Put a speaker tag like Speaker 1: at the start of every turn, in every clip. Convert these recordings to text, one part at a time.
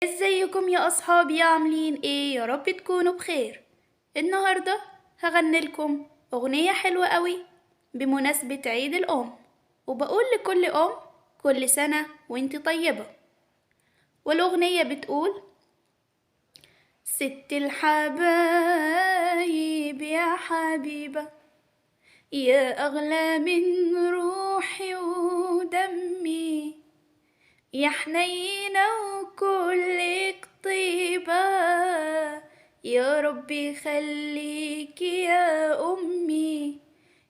Speaker 1: ازيكم يا اصحابي؟ عاملين ايه؟ يا رب تكونوا بخير. النهارده هغني لكم اغنيه حلوه قوي بمناسبه عيد الام، وبقول لكل ام كل سنه وانت طيبه. والاغنيه بتقول: ست الحبايب يا حبيبه، يا اغلى من روحي ودمي، يا حنينة وكلك طيبة، يا ربي خليكي يا أمي،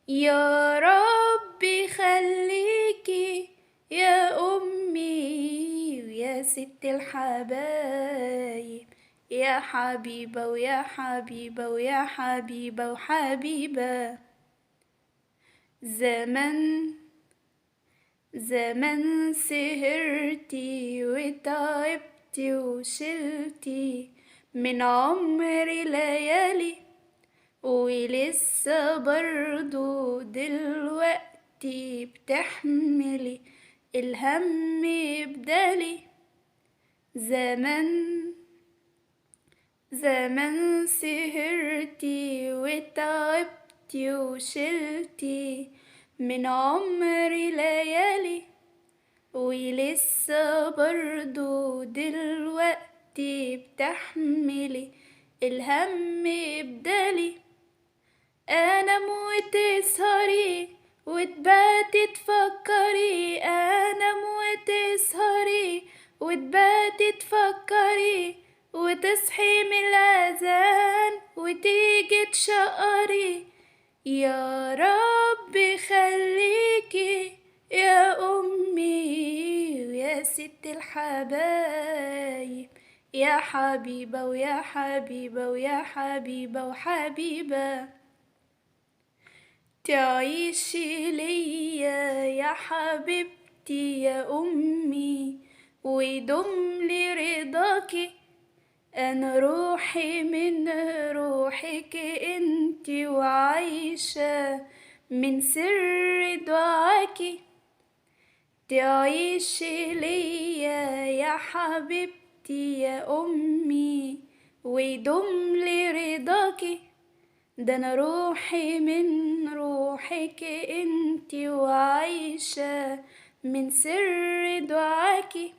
Speaker 1: يا ربي خليكي يا أمي، ويا ست الحبايب يا حبيبة ويا حبيبة ويا حبيبة وحبيبة. زمن سهرتي وتعبتي وشلتي من عمري ليالي، ولسه برضو دلوقتي بتحملي الهم بدالي. زمن سهرتي وتعبتي وشلتي من عمري ليالي، ولسه برضو دلوقتي بتحملي الهم بدالي. انام وتسهري وتباتي تفكري، انام وتسهري وتباتي تفكري، وتصحي من الاذان وتيجي تشقري، يا ربي خليكي يا أمي، ويا ست الحبايب يا حبيبة ويا حبيبة ويا حبيبة وحبيبة. تعيشي ليا يا حبيبتي يا أمي، ويدوم لي رضاكي، أنا روحي من روحك انتي، وعايشة من سر دعاكي. تعيشي ليا يا حبيبتي يا أمي، ويدوم لي رضاكي، ده أنا روحي من روحك انتي، وعايشة من سر دعاكي.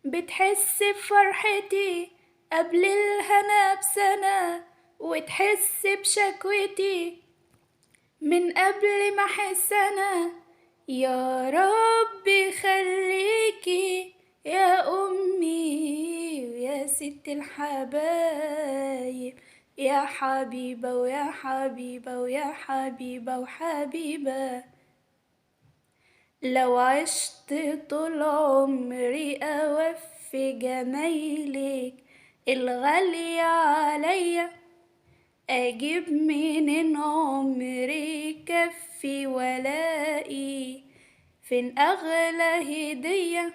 Speaker 1: بتحس بفرحتي قبل الهنا بسنة، وتحس بشكوتي من قبل ما احس انا، يا ربي خليكي يا امي، ويا ست الحبايب يا حبيبة ويا حبيبة ويا حبيبة وحبيبة. لو عشت طول عمري أوفي جمايلك الغالية عليا، أجيب من عمري كفي ولاقي فين أغلى هدية.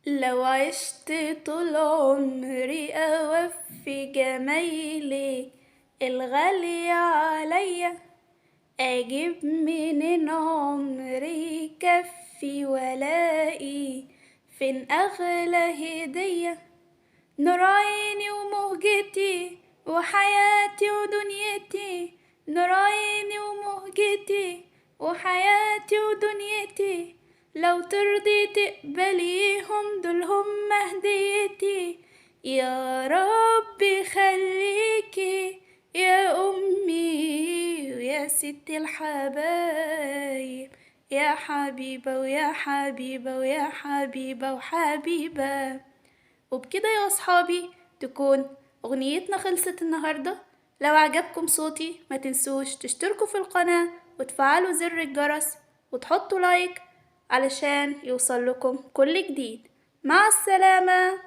Speaker 1: لو عشت طول عمري أوفي جمايلك الغالية عليا، أجيب من عمري كفي ولاقي فين أغلى هدية. نور عيني ومهجتي وحياتي ودنيتي، نور عيني ومهجتي وحياتي ودنيتي، لو ترضي تقبليهم دول هم هديتي، يا ربي خليكي يا أمي، ويا ست الحبايب يا حبيبة ويا حبيبة ويا حبيبة وحبيبة. وبكده يا أصحابي تكون أغنيتنا خلصت النهاردة. لو عجبكم صوتي ما تنسوش تشتركوا في القناة وتفعلوا زر الجرس وتحطوا لايك علشان يوصل لكم كل جديد. مع السلامة.